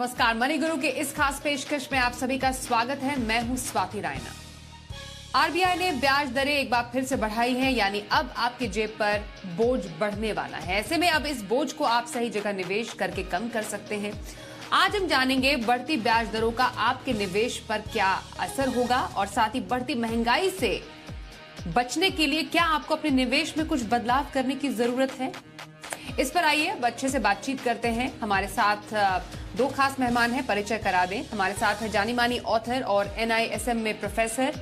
नमस्कार। मनी गुरु के इस खास पेशकश में आप सभी का स्वागत है। मैं हूं स्वाति रायना। आरबीआई ने ब्याज दरें एक बार फिर से बढ़ाई हैं, यानी अब आपके जेब पर बोझ बढ़ने वाला है। ऐसे में अब इस बोझ को आप सही जगह निवेश करके कम कर सकते हैं। आज हम जानेंगे बढ़ती ब्याज दरों का आपके निवेश पर क्या असर होगा और साथ ही बढ़ती महंगाई से बचने के लिए क्या आपको अपने निवेश में कुछ बदलाव करने की जरूरत है। इस पर आइए अब अच्छे से बातचीत करते हैं। हमारे साथ दो खास मेहमान हैं, परिचय करा दें। हमारे साथ है जानी मानी ऑथर और एनआईएसएम में प्रोफेसर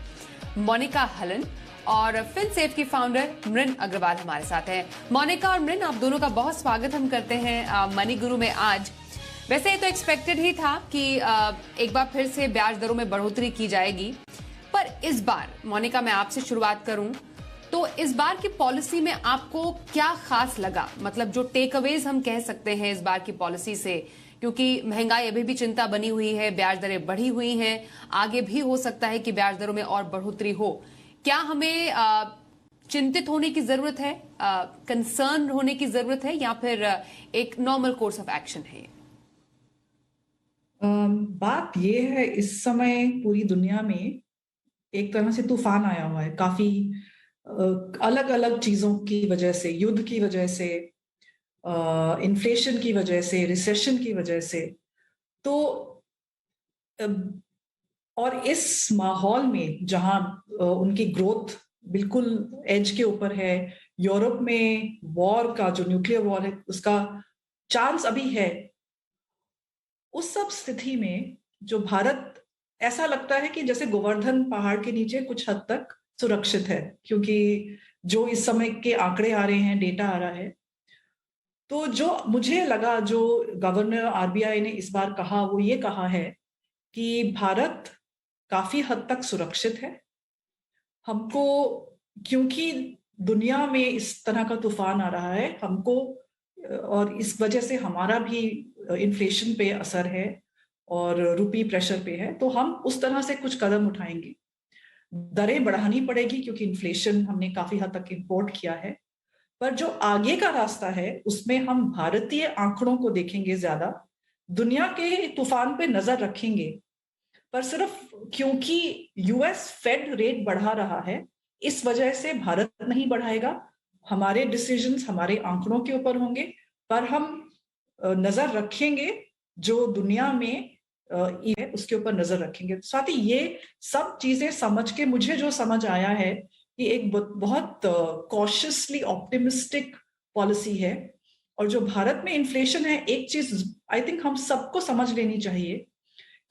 मोनिका हलन और फिनसेफ की फाउंडर मृन अग्रवाल हमारे साथ हैं। मोनिका और मृन, आप दोनों का बहुत स्वागत हम करते हैं मनी गुरु में आज। वैसे ये तो एक्सपेक्टेड ही था कि एक बार फिर से ब्याज दरों में बढ़ोतरी की जाएगी, पर इस बार मोनिका मैं आपसे शुरुआत करूं तो इस बार की पॉलिसी में आपको क्या खास लगा, मतलब जो टेक अवेज हम कह सकते हैं इस बार की पॉलिसी से, क्योंकि महंगाई अभी भी चिंता बनी हुई है, ब्याज दरें बढ़ी हुई हैं, आगे भी हो सकता है कि ब्याज दरों में और बढ़ोतरी हो। क्या हमें चिंतित होने की जरूरत है, कंसर्न होने की जरूरत है, या फिर एक नॉर्मल कोर्स ऑफ एक्शन है? बात यह है, इस समय पूरी दुनिया में एक तरह से तूफान आया हुआ है। काफी अलग अलग चीजों की वजह से, युद्ध की वजह से, इन्फ्लेशन की वजह से, रिसेशन की वजह से। तो और इस माहौल में जहां उनकी ग्रोथ बिल्कुल एज के ऊपर है, यूरोप में वॉर का, जो न्यूक्लियर वॉर है, उसका चांस अभी है। उस सब स्थिति में जो भारत, ऐसा लगता है कि जैसे गोवर्धन पहाड़ के नीचे कुछ हद तक सुरक्षित है, क्योंकि जो इस समय के आंकड़े आ रहे हैं, डेटा आ रहा है। तो जो मुझे लगा, जो गवर्नर आरबीआई ने इस बार कहा, वो ये कहा है कि भारत काफी हद तक सुरक्षित है। हमको, क्योंकि दुनिया में इस तरह का तूफान आ रहा है, हमको, और इस वजह से हमारा भी इन्फ्लेशन पे असर है और रुपी प्रेशर पे है, तो हम उस तरह से कुछ कदम उठाएंगे। दरें बढ़ानी पड़ेगी क्योंकि इन्फ्लेशन हमने काफी हद तक इंपोर्ट किया है, पर जो आगे का रास्ता है उसमें हम भारतीय आंकड़ों को देखेंगे ज्यादा, दुनिया के तूफान पे नजर रखेंगे। पर सिर्फ क्योंकि यूएस फेड रेट बढ़ा रहा है, इस वजह से भारत नहीं बढ़ाएगा। हमारे डिसीजंस हमारे आंकड़ों के ऊपर होंगे, पर हम नजर रखेंगे जो दुनिया में है उसके ऊपर नजर रखेंगे। साथ ही ये सब चीजें समझ के मुझे जो समझ आया है कि एक बहुत कॉशियसली ऑप्टिमिस्टिक पॉलिसी है। और जो भारत में इन्फ्लेशन है, एक चीज आई थिंक हम सबको समझ लेनी चाहिए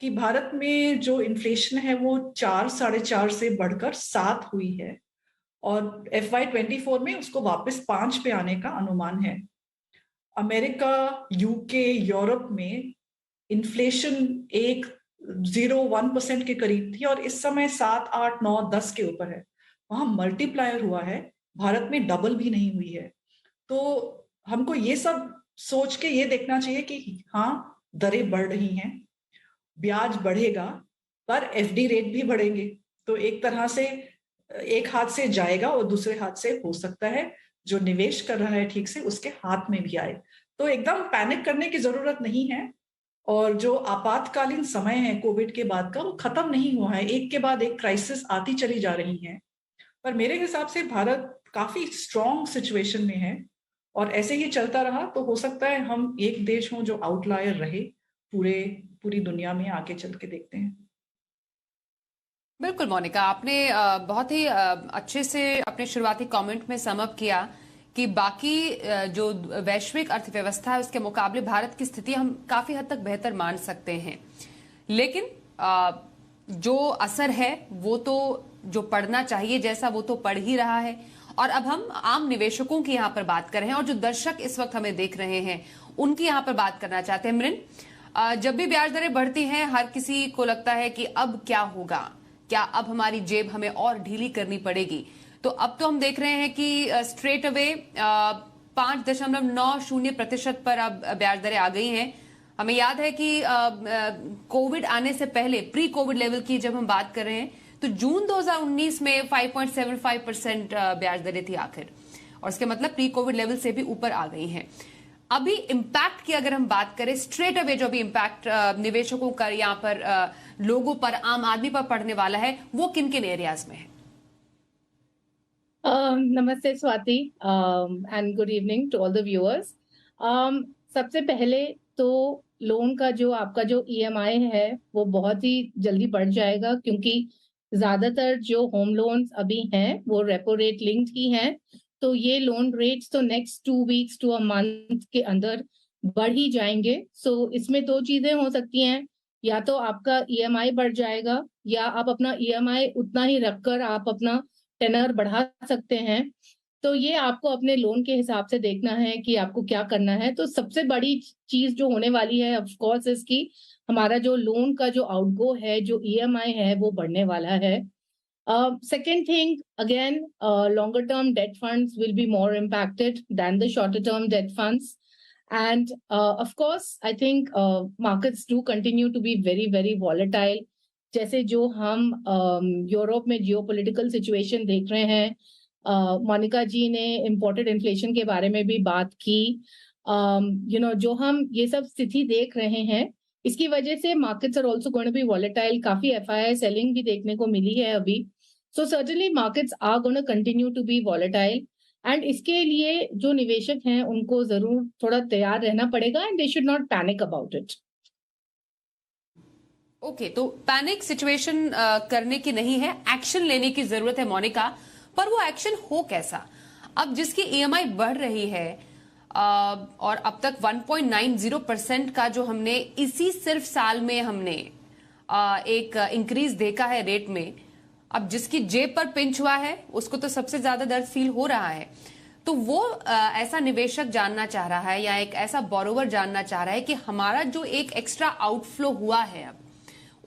कि भारत में जो इन्फ्लेशन है वो 4-4.5 से बढ़कर 7 हुई है, और FY24 में उसको वापस 5 पे आने का अनुमान है। अमेरिका, यूके, यूरोप में इन्फ्लेशन 1.01% के करीब थी और इस समय 7, 8, 9, 10 के ऊपर है। वहां मल्टीप्लायर हुआ है, भारत में डबल भी नहीं हुई है। तो हमको ये सब सोच के ये देखना चाहिए कि हाँ, दरें बढ़ रही हैं, ब्याज बढ़ेगा, पर एफडी रेट भी बढ़ेंगे। तो एक तरह से एक हाथ से जाएगा और दूसरे हाथ से हो सकता है जो निवेश कर रहा है ठीक से उसके हाथ में भी आए। तो एकदम पैनिक करने की जरूरत नहीं है। और जो आपातकालीन समय है कोविड के बाद का, वो खत्म नहीं हुआ है। एक के बाद एक क्राइसिस आती चली जा रही है, पर मेरे हिसाब से भारत काफी स्ट्रॉन्ग सिचुएशन में है, और ऐसे ही चलता रहा तो हो सकता है हम एक देश हों जो आउटलायर रहे पूरी दुनिया में। आगे चल के देखते हैं। बिल्कुल मोनिका, आपने बहुत ही अच्छे से अपने शुरुआती कमेंट में सम अप किया कि बाकी जो वैश्विक अर्थव्यवस्था है उसके मुकाबले भारत की स्थिति हम काफी हद तक बेहतर मान सकते हैं, लेकिन जो असर है वो तो, जो पड़ना चाहिए जैसा, वो तो पड़ ही रहा है। और अब हम आम निवेशकों की यहाँ पर बात कर रहे हैं, और जो दर्शक इस वक्त हमें देख रहे हैं उनकी यहाँ पर बात करना चाहते हैं। मृन, जब भी ब्याज दरें बढ़ती हैं हर किसी को लगता है कि अब क्या होगा, क्या अब हमारी जेब हमें और ढीली करनी पड़ेगी। तो अब तो हम देख रहे हैं कि स्ट्रेट अवे 5.90% पर अब ब्याज दरें आ गई हैं। हमें याद है कि कोविड आने से पहले प्री कोविड लेवल की जब हम बात कर रहे हैं तो जून 2019 में 5.75% ब्याज दरें थी आखिर, और इसके मतलब प्री कोविड लेवल से भी ऊपर आ गई हैं। अभी इम्पैक्ट की अगर हम बात करें, स्ट्रेट अवे जो अभी इम्पैक्ट निवेशकों का यहाँ पर लोगों पर, आम आदमी पर पड़ने वाला है, वो किन किन एरियाज में है? नमस्ते Swati and good evening to all the viewers. सबसे पहले तो लोन का जो आपका जो ईएमआई है वो बहुत ही जल्दी बढ़ जाएगा, क्योंकि ज्यादातर जो होम लोन्स अभी हैं वो रेपो रेट लिंक्ड ही हैं। तो ये लोन रेट्स तो next 2 weeks to a month के अंदर बढ़ ही जाएंगे। सो इसमें दो चीजें हो सकती हैं, या तो आपका ईएमआई बढ़ जाएगा या आप अपना ईएमआई उतना ही रखकर आप अपना टेनर बढ़ा सकते हैं। तो ये आपको अपने लोन के हिसाब से देखना है कि आपको क्या करना है। तो सबसे बड़ी चीज जो होने वाली है ऑफ कोर्स इसकी, हमारा जो लोन का जो आउटगो है, जो ईएमआई है वो बढ़ने वाला है। Second thing, again, longer term debt funds will be more impacted than the shorter term debt funds. And of course, I think markets do continue to be very, very volatile. जैसे जो हम Europe में geopolitical situation देख रहे हैं, मोनिका जी ने imported inflation के बारे में भी बात की। जो हम ये सब स्थिति देख रहे हैं, इसकी वजह से markets are also going to be volatile. काफी एफआईआई सेलिंग भी देखने को मिली है अभी। So certainly markets are going to continue to be volatile, and इसके लिए जो निवेशक हैं उनको जरूर थोड़ा तैयार रहना पड़ेगा, and they should not panic about it. Okay, तो पैनिक सिचुएशन करने की नहीं है, एक्शन लेने की जरूरत है मोनिका। पर वो एक्शन हो कैसा? अब जिसकी ईएमआई बढ़ रही है और अब तक 1.90% का जो हमने इसी सिर्फ साल में हमने एक इंक्रीज देखा है रेट में, अब जिसकी जेब पर पिंच हुआ है उसको तो सबसे ज्यादा दर्द फील हो रहा है। तो वो ऐसा निवेशक जानना चाह रहा है या एक ऐसा बोरोवर जानना चाह रहा है कि हमारा जो एक एक्स्ट्रा आउटफ्लो हुआ है अब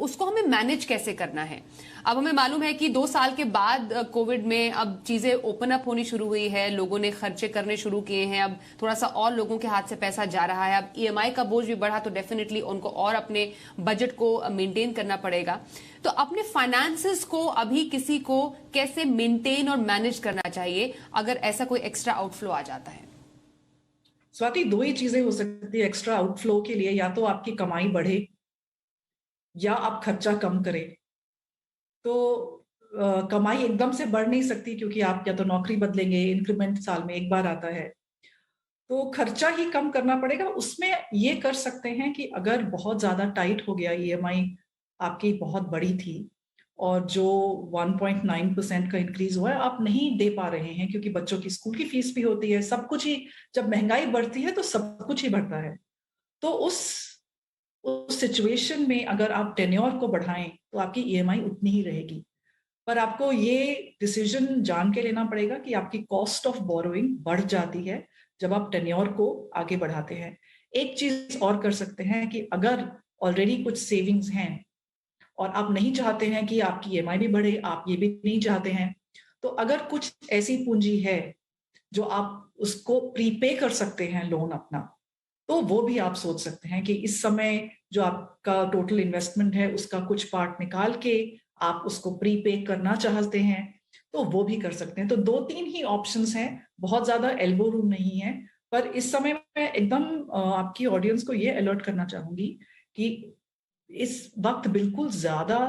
उसको हमें मैनेज कैसे करना है। अब हमें मालूम है कि 2 साल के बाद कोविड में अब चीजें ओपन अप होनी शुरू हुई है, लोगों ने खर्चे करने शुरू किए हैं, अब थोड़ा सा और लोगों के हाथ से पैसा जा रहा है। अब ईएमआई का बोझ भी बढ़ा तो डेफिनेटली उनको और अपने बजट को मेंटेन करना पड़ेगा। तो अपने फाइनेंसेस को अभी किसी को कैसे मेंटेन और मैनेज करना चाहिए अगर ऐसा कोई एक्स्ट्रा आउटफ्लो आ जाता है? स्वाति, 2 ही चीजें हो सकती है एक्स्ट्रा आउटफ्लो के लिए। या तो आपकी कमाई बढ़े या आप खर्चा कम करें। तो कमाई एकदम से बढ़ नहीं सकती, क्योंकि आप या तो नौकरी बदलेंगे, इंक्रीमेंट साल में एक बार आता है, तो खर्चा ही कम करना पड़ेगा। उसमें ये कर सकते हैं कि अगर बहुत ज्यादा टाइट हो गया, ईएमआई आपकी बहुत बड़ी थी और जो 1.9% का इंक्रीज हुआ है आप नहीं दे पा रहे हैं, क्योंकि बच्चों की स्कूल की फीस भी होती है, सब कुछ ही, जब महंगाई बढ़ती है तो सब कुछ ही बढ़ता है। तो उस सिचुएशन में अगर आप टेन्योर को बढ़ाएं तो आपकी ईएमआई उतनी ही रहेगी। पर आपको ये डिसीजन जान के लेना पड़ेगा कि आपकी कॉस्ट ऑफ बोरोइंग बढ़ जाती है जब आप टेन्योर को आगे बढ़ाते हैं। एक चीज और कर सकते हैं कि अगर ऑलरेडी कुछ सेविंग्स हैं और आप नहीं चाहते हैं कि आपकी ईएमआई भी बढ़े, आप ये भी नहीं चाहते हैं, तो अगर कुछ ऐसी पूंजी है जो आप उसको प्रीपे कर सकते हैं लोन अपना, तो वो भी आप सोच सकते हैं कि इस समय जो आपका टोटल इन्वेस्टमेंट है उसका कुछ पार्ट निकाल के आप उसको प्रीपे करना चाहते हैं, तो वो भी कर सकते हैं। तो 2-3 ही ऑप्शंस हैं, बहुत ज्यादा एल्बो रूम नहीं है। पर इस समय मैं एकदम आपकी ऑडियंस को ये अलर्ट करना चाहूंगी कि इस वक्त बिल्कुल ज्यादा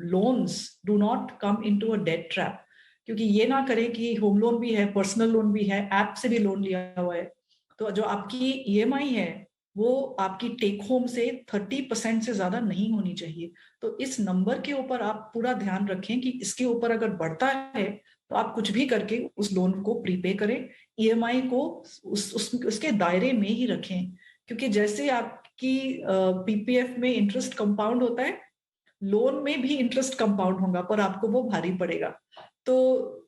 loans do not come into a debt trap. क्योंकि ये ना करें कि होम लोन भी है, पर्सनल लोन भी है, ऐप से भी लोन लिया हुआ है, तो जो आपकी ईएमआई है वो आपकी टेक होम से 30% से ज्यादा नहीं होनी चाहिए। तो इस नंबर के ऊपर आप पूरा ध्यान रखें कि इसके ऊपर अगर बढ़ता है तो आप कुछ भी करके उस लोन को प्रीपे करें, ईएमआई को उसके दायरे में ही रखें। क्योंकि जैसे आपकी पीपीएफ में इंटरेस्ट कंपाउंड होता है, लोन में भी इंटरेस्ट कंपाउंड होगा, पर आपको वो भारी पड़ेगा। तो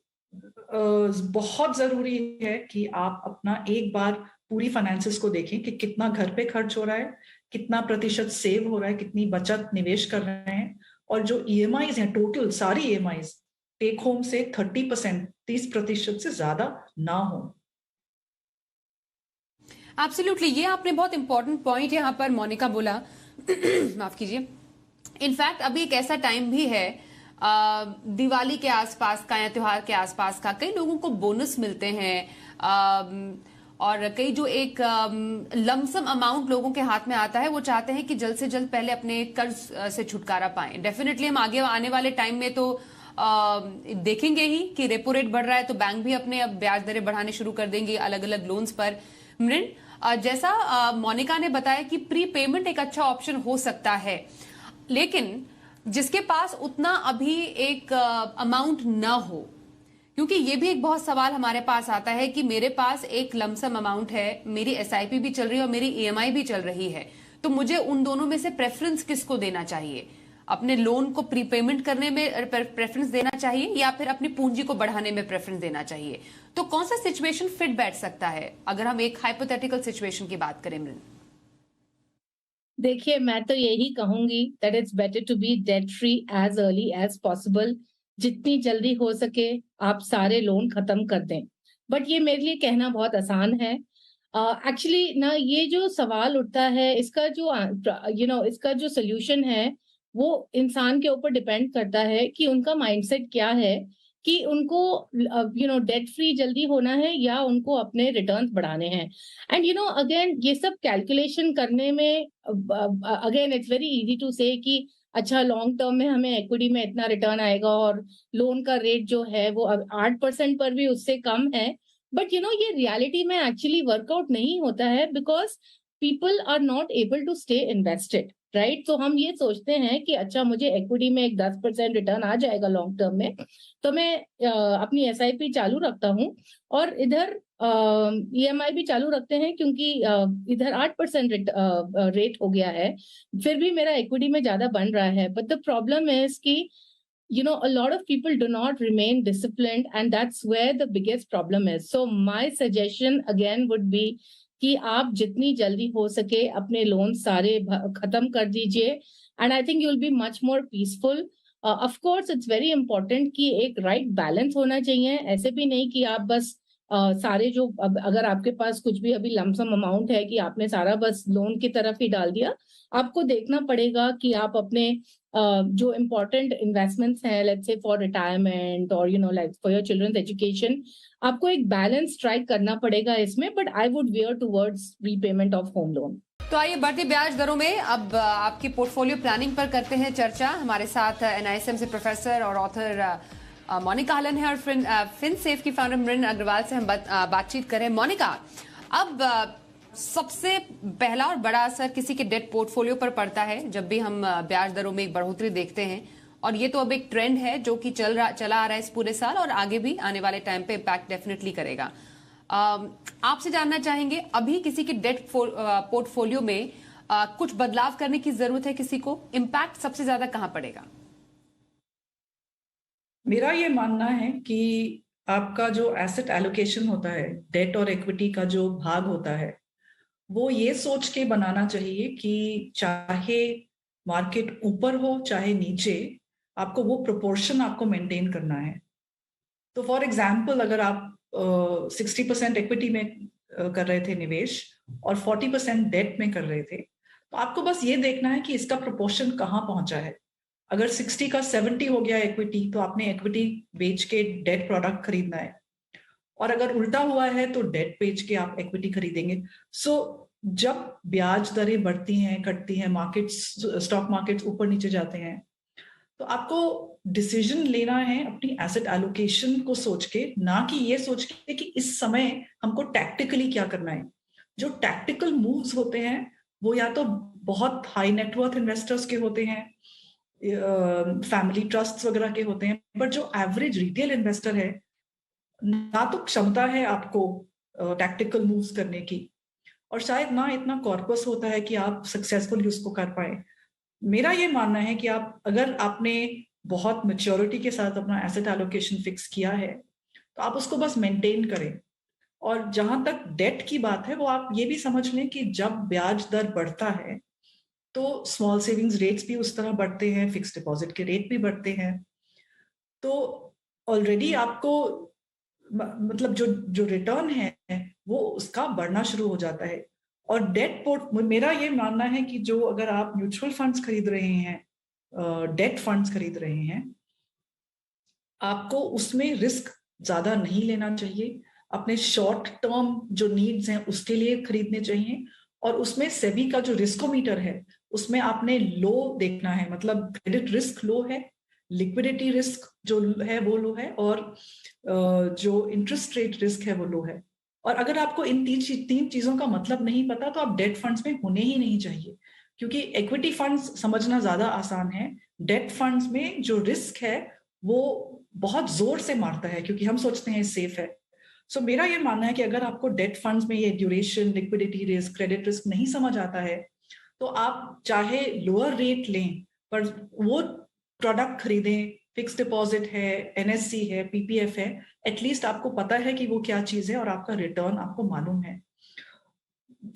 बहुत जरूरी है कि आप अपना एक बार पूरी फाइनेंसेस को देखें कि कितना घर पे खर्च हो रहा है, कितना प्रतिशत सेव हो रहा है, कितनी बचत निवेश कर रहे हैं, और जो ईएमआईज हैं टोटल सारी ईएमआईज टेक होम से 30% से ज्यादा ना हो। एब्सोल्युटली, ये आपने बहुत इंपॉर्टेंट पॉइंट यहाँ पर मोनिका बोला माफ कीजिए। इनफैक्ट अभी एक ऐसा टाइम भी है दिवाली के आसपास का या त्योहार के आसपास का, कई लोगों को बोनस मिलते हैं और कई जो एक लमसम अमाउंट लोगों के हाथ में आता है वो चाहते हैं कि जल्द से जल्द पहले अपने कर्ज से छुटकारा पाएं। डेफिनेटली हम आगे आने वाले टाइम में तो देखेंगे ही कि रेपो रेट बढ़ रहा है, तो बैंक भी अपने अब ब्याज दरें बढ़ाने शुरू कर देंगे अलग अलग लोन्स पर। मृण, जैसा मोनिका ने बताया कि प्री पेमेंट एक अच्छा ऑप्शन हो सकता है, लेकिन जिसके पास उतना अभी एक अमाउंट ना हो, क्योंकि ये भी एक बहुत सवाल हमारे पास आता है कि मेरे पास एक लमसम अमाउंट है, मेरी एसआईपी भी चल रही है और मेरी ईएमआई भी चल रही है, तो मुझे उन दोनों में से प्रेफरेंस किसको देना चाहिए? अपने लोन को प्रीपेमेंट करने में प्रेफरेंस देना चाहिए या फिर अपनी पूंजी को बढ़ाने में प्रेफरेंस देना चाहिए? तो कौन सा सिचुएशन फिट बैठ सकता है अगर हम एक हाइपोथेटिकल सिचुएशन की बात करें? मृण, देखिए, मैं तो यही कहूंगी that it's better to be debt free as early as possible. जितनी जल्दी हो सके आप सारे लोन खत्म कर दें। बट ये मेरे लिए कहना बहुत आसान है। एक्चुअली ना, ये जो सवाल उठता है इसका जो इसका जो सोल्यूशन है वो इंसान के ऊपर डिपेंड करता है कि उनका माइंडसेट क्या है, कि उनको डेट फ्री जल्दी होना है या उनको अपने रिटर्न्स बढ़ाने हैं। एंड अगेन ये सब कैलकुलेशन करने में again it's very easy to say कि अच्छा लॉन्ग टर्म में हमें इक्विटी में इतना रिटर्न आएगा और लोन का रेट जो है वो अब 8% पर भी उससे कम है। बट ये रियलिटी में एक्चुअली वर्कआउट नहीं होता है, because people are not able to stay invested, right? तो हम ये सोचते हैं कि अच्छा मुझे इक्विटी में एक 10% रिटर्न आ जाएगा लॉन्ग टर्म में, तो मैं अपनी एसआईपी चालू रखता हूँ और इधर ईएमआई भी चालू रखते हैं, क्योंकि इधर 8% रेट हो गया है, फिर भी मेरा इक्विटी में ज्यादा बन रहा है। बट द प्रॉब्लम इज कि a lot of people do not remain disciplined, and that's where the biggest problem is. So my suggestion again would be कि आप जितनी जल्दी हो सके अपने लोन सारे खत्म कर दीजिए, and I think you will be much more peaceful. Of course it's very important कि एक राइट बैलेंस होना चाहिए। ऐसे भी नहीं कि आप बस सारे जो अगर आपके पास कुछ भी अभी लमसम अमाउंट है कि आपने सारा बस लोन की तरफ ही डाल दिया। आपको देखना पड़ेगा कि आप अपने जो इम्पोर्टेंट इन्वेस्टमेंट्स हैं, लेट्स से फॉर रिटायरमेंट और like for your children's education, आपको एक बैलेंस स्ट्राइक करना पड़ेगा इसमें। But I would veer towards repayment of home loan. तो आइए बढ़ती ब्याज दरों में अब आपकी पोर्टफोलियो प्लानिंग पर करते हैं चर्चा। हमारे साथ एनआईएसएम से प्रोफेसर और ऑथर मोनिका हलन है और फिनसेफ की फाउंडर मृण अग्रवाल से हम बातचीत करें। मोनिका, अब सबसे पहला और बड़ा असर किसी के डेट पोर्टफोलियो पर पड़ता है जब भी हम ब्याज दरों में एक बढ़ोतरी देखते हैं, और ये तो अब एक ट्रेंड है जो कि चला आ रहा है इस पूरे साल और आगे भी आने वाले टाइम पे इम्पैक्ट डेफिनेटली करेगा। आपसे जानना चाहेंगे, अभी किसी के डेट पोर्टफोलियो में कुछ बदलाव करने की जरूरत है किसी को? इम्पैक्ट सबसे ज्यादा कहां पड़ेगा? मेरा ये मानना है कि आपका जो एसेट एलोकेशन होता है, डेट और इक्विटी का जो भाग होता है, वो ये सोच के बनाना चाहिए कि चाहे मार्केट ऊपर हो चाहे नीचे, आपको वो प्रोपोर्शन आपको मेंटेन करना है। तो फॉर एग्जाम्पल, अगर आप 60% इक्विटी में कर रहे थे निवेश और 40% डेट में कर रहे थे, तो आपको बस ये देखना है कि इसका प्रोपोर्शन कहाँ पहुंचा है। अगर 60 का 70 हो गया इक्विटी, तो आपने इक्विटी बेच के डेट प्रोडक्ट खरीदना है, और अगर उल्टा हुआ है तो डेट बेच के आप इक्विटी खरीदेंगे। सो जब ब्याज दरें बढ़ती हैं, घटती हैं, मार्केट्स, स्टॉक मार्केट्स ऊपर नीचे जाते हैं, तो आपको डिसीजन लेना है अपनी एसेट एलोकेशन को सोच के, ना कि ये सोच के कि इस समय हमको टैक्टिकली क्या करना है। जो टैक्टिकल मूव्स होते हैं वो या तो बहुत हाई नेटवर्थ इन्वेस्टर्स के होते हैं, फैमिली ट्रस्ट वगैरह के होते हैं, बट जो एवरेज रिटेल इन्वेस्टर है, ना तो क्षमता है आपको टैक्टिकल मूव्स करने की, और शायद ना इतना कॉर्पस होता है कि आप सक्सेसफुली उसको कर पाए। मेरा ये मानना है कि अगर आपने बहुत मैच्योरिटी के साथ अपना एसेट एलोकेशन फिक्स किया है, तो आप उसको बस मेंटेन करें। और जहां तक डेट की बात है, वो आप ये भी समझ लें कि जब ब्याज दर बढ़ता है तो स्मॉल सेविंग्स रेट्स भी उस तरह बढ़ते हैं, फिक्स डिपॉजिट के रेट भी बढ़ते हैं। तो ऑलरेडी आपको मतलब जो रिटर्न है वो उसका बढ़ना शुरू हो जाता है। और मेरा ये मानना है कि जो अगर आप म्यूचुअल फंड्स खरीद रहे हैं, डेट फंड्स खरीद रहे हैं, आपको उसमें रिस्क ज्यादा नहीं लेना चाहिए। अपने शॉर्ट टर्म जो नीड्स हैं उसके लिए खरीदने चाहिए। और उसमें सेबी का जो रिस्कोमीटर है उसमें आपने लो देखना है, मतलब क्रेडिट रिस्क लो है, लिक्विडिटी रिस्क जो है वो लो है, और जो इंटरेस्ट रेट रिस्क है वो लो है। और अगर आपको इन तीन चीजों का मतलब नहीं पता तो आप डेट फंड्स में होने ही नहीं चाहिए, क्योंकि इक्विटी फंड्स समझना ज्यादा आसान है, डेट फंड्स में जो रिस्क है वो बहुत जोर से मारता है, क्योंकि हम सोचते हैं सेफ है। सो मेरा ये मानना है कि अगर आपको डेट फंड्स में ये duration, liquidity risk, credit risk नहीं समझ आता है तो आप चाहे लोअर रेट लें पर वो प्रोडक्ट खरीदें, फिक्स डिपॉजिट है, एनएससी है, पीपीएफ है, एटलीस्ट आपको पता है कि वो क्या चीज है और आपका रिटर्न आपको मालूम है।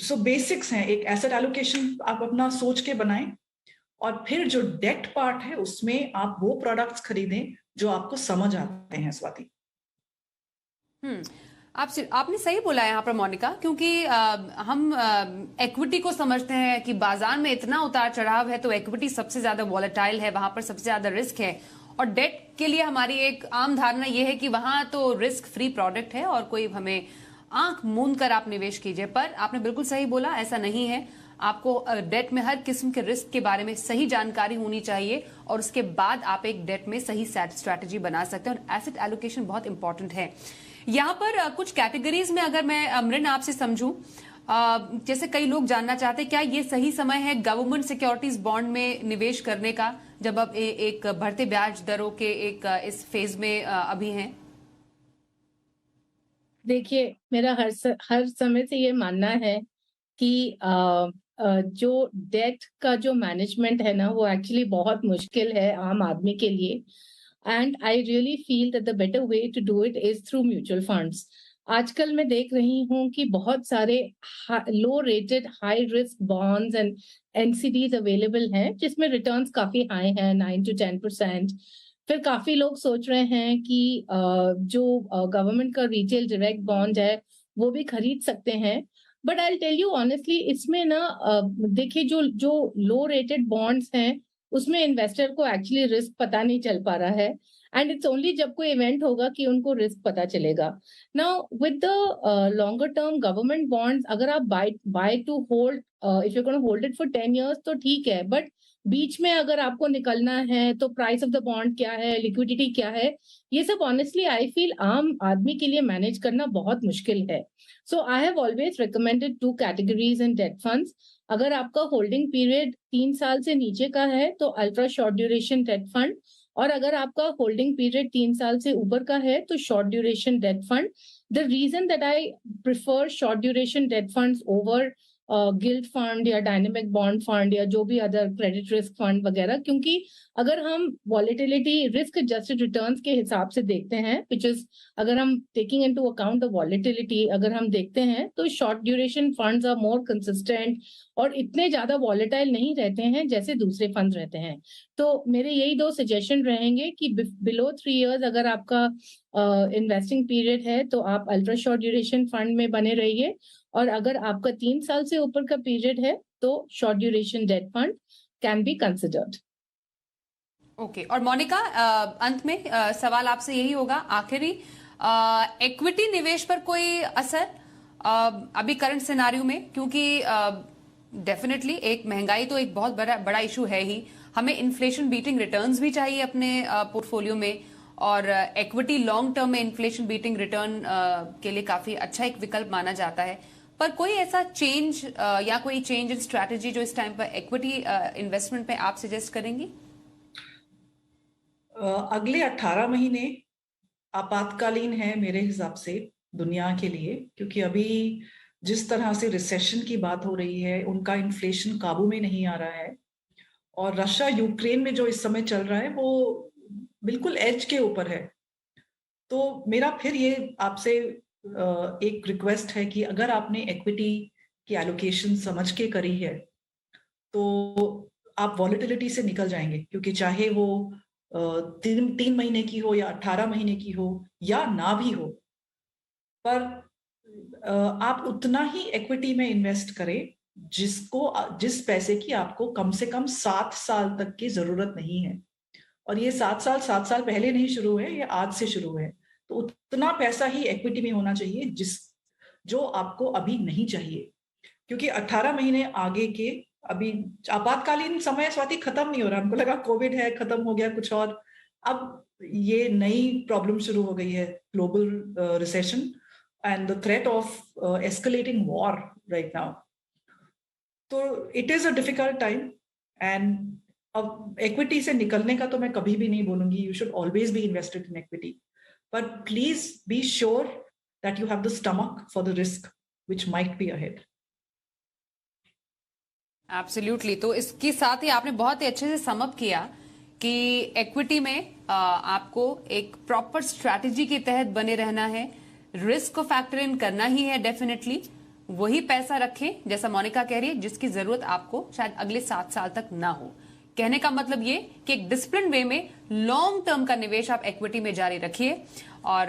सो बेसिक्स हैं, एक एसेट एलोकेशन आप अपना सोच के बनाएं, और फिर जो डेट पार्ट है उसमें आप वो प्रोडक्ट्स खरीदें जो आपको समझ आते हैं। स्वाति, आपने सही बोला यहाँ पर मोनिका, क्योंकि हम इक्विटी को समझते हैं कि बाजार में इतना उतार चढ़ाव है तो इक्विटी सबसे ज्यादा वॉलेटाइल है, वहां पर सबसे ज्यादा रिस्क है। और डेट के लिए हमारी एक आम धारणा यह है कि वहां तो रिस्क फ्री प्रोडक्ट है और कोई हमें आंख मूंद कर आप निवेश कीजिए। पर आपने बिल्कुल सही बोला, ऐसा नहीं है। आपको डेट में हर किस्म के रिस्क के बारे में सही जानकारी होनी चाहिए और उसके बाद आप एक डेट में सही स्ट्रैटेजी बना सकते हैं। और एसेट एलोकेशन बहुत इंपॉर्टेंट है। यहाँ पर कुछ कैटेगरीज में अगर मैं अमरिन आपसे समझूं, जैसे कई लोग जानना चाहते हैं क्या ये सही समय है गवर्नमेंट सिक्योरिटीज बॉन्ड में निवेश करने का, जब अब एक बढ़ते ब्याज दरों के एक इस फेज में अभी हैं? देखिए, मेरा हर समय से ये मानना है कि जो डेट का जो मैनेजमेंट है ना वो एक्चुअली बहुत मुश्किल है आम आदमी के लिए। And I really feel that the better way to do it is through mutual funds. आजकल मैं देख रही हूँ कि बहुत सारे low rated high risk bonds and NCDs available हैं जिसमें रिटर्न्स काफी हाई हैं, 9 to 10%। फिर काफी लोग सोच रहे हैं कि जो गवर्नमेंट का रिटेल डायरेक्ट बॉन्ड है वो भी खरीद सकते हैं। But I tell you honestly, इसमें ना देखिए जो लो रेटेड बॉन्ड्स हैं उसमें इन्वेस्टर को एक्चुअली रिस्क पता नहीं चल पा रहा है। एंड इट्स ओनली जब कोई इवेंट होगा कि उनको रिस्क पता चलेगा। Now with the longer term government bonds, अगर आप by two hold, if you can hold it for 10 years तो ठीक है, बट बीच में अगर आपको निकलना है तो प्राइस ऑफ द बॉन्ड क्या है, लिक्विडिटी क्या है, ये सब ऑनेस्टली आई फील आम आदमी के लिए मैनेज करना बहुत मुश्किल है। So I have always recommended 2 categories in debt funds. अगर आपका होल्डिंग पीरियड 3 साल से नीचे का है तो ultra short duration debt fund, और अगर आपका होल्डिंग पीरियड 3 साल से ऊपर का है तो short duration debt fund. The reason that I prefer short duration debt funds over gilt fund या डायनेमिक बॉन्ड फंड या जो भी अदर क्रेडिट रिस्क फंड वगैरह, क्योंकि अगर हम वॉलेटिलिटी रिस्क एडजस्टेड रिटर्न्स के हिसाब से देखते हैं, विच इज अगर हम taking into account the volatility अगर हम देखते हैं तो short duration funds are more consistent और इतने ज्यादा वॉलेटाइल नहीं रहते हैं जैसे दूसरे फंड रहते हैं। तो मेरे यही 2 सजेशन रहेंगे कि बिलो 3 years अगर आपका इन्वेस्टिंग पीरियड है तो आप अल्ट्रा शॉर्ट ड्यूरेशन फंड में बने रहिए, और अगर आपका 3 साल से ऊपर का पीरियड है तो short duration debt fund can be considered. Okay. और मोनिका, अंत में सवाल आपसे यही होगा आखिरी, इक्विटी निवेश पर कोई असर अभी करंट सिनारियो में, क्योंकि डेफिनेटली एक महंगाई तो एक बहुत बड़ा इशू है ही, हमें इन्फ्लेशन बीटिंग रिटर्न्स भी चाहिए अपने पोर्टफोलियो में, और इक्विटी लॉन्ग टर्म में इन्फ्लेशन बीटिंग रिटर्न के लिए काफी अच्छा एक विकल्प माना जाता है। पर कोई ऐसा चेंज या कोई चेंज इन स्ट्रैटेजी जो इस टाइम पर इक्विटी इन्वेस्टमेंट पे आप सजेस्ट करेंगी? अगले 18 महीने आपातकालीन है मेरे हिसाब से दुनिया के लिए, क्योंकि अभी जिस तरह से रिसेशन की बात हो रही है, उनका इन्फ्लेशन काबू में नहीं आ रहा है, और रशिया यूक्रेन में जो इस समय चल रहा है वो बिल्कुल एज के ऊपर है। तो मेरा फिर ये आपसे एक रिक्वेस्ट है कि अगर आपने इक्विटी की एलोकेशन समझ के करी है तो आप वॉलेटिलिटी से निकल जाएंगे, क्योंकि चाहे वो 3 महीने की हो या 18 महीने की हो या ना भी हो, पर आप उतना ही इक्विटी में इन्वेस्ट करें जिस पैसे की आपको कम से कम 7 साल तक की जरूरत नहीं है। और ये 7 साल पहले नहीं शुरू है, ये आज से शुरू है। तो उतना पैसा ही इक्विटी में होना चाहिए जो आपको अभी नहीं चाहिए, क्योंकि 18 महीने आगे के अभी आपातकालीन समय स्वाति खत्म नहीं हो रहा। हमको लगा कोविड है, खत्म हो गया कुछ और, अब ये नई प्रॉब्लम शुरू हो गई है, global recession and the threat of escalating war right now. तो it is a difficult time, and अब इक्विटी से निकलने का तो मैं कभी भी नहीं बोलूंगी, you should always be invested in equity, but please be sure that you have the stomach for the risk which might be ahead. Absolutely. तो इसके साथ ही आपने बहुत ही अच्छे से समअप किया कि इक्विटी में आपको एक प्रॉपर स्ट्रैटेजी के तहत बने रहना है, रिस्क को फैक्टर इन करना ही है डेफिनेटली, वही पैसा रखें जैसा मोनिका कह रही है जिसकी जरूरत आपको शायद अगले 7 साल तक ना हो। कहने का मतलब ये कि एक डिसिप्लिन वे में लॉन्ग टर्म का निवेश आप इक्विटी में जारी रखिए, और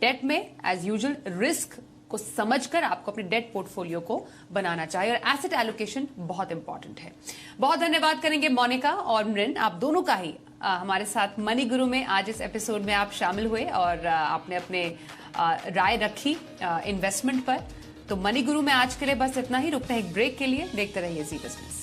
डेट में एज यूजुअल रिस्क को समझकर आपको अपने डेट पोर्टफोलियो को बनाना चाहिए, और एसेट एलोकेशन बहुत इंपॉर्टेंट है। बहुत धन्यवाद करेंगे मोनिका और मृन, आप दोनों का ही हमारे साथ मनी गुरु में आज इस एपिसोड में आप शामिल हुए और आपने अपने राय रखी इन्वेस्टमेंट पर। तो मनी गुरु में आज के लिए बस इतना ही, रुकते हैं एक ब्रेक के लिए, देखते रहिए जी बिजनेस।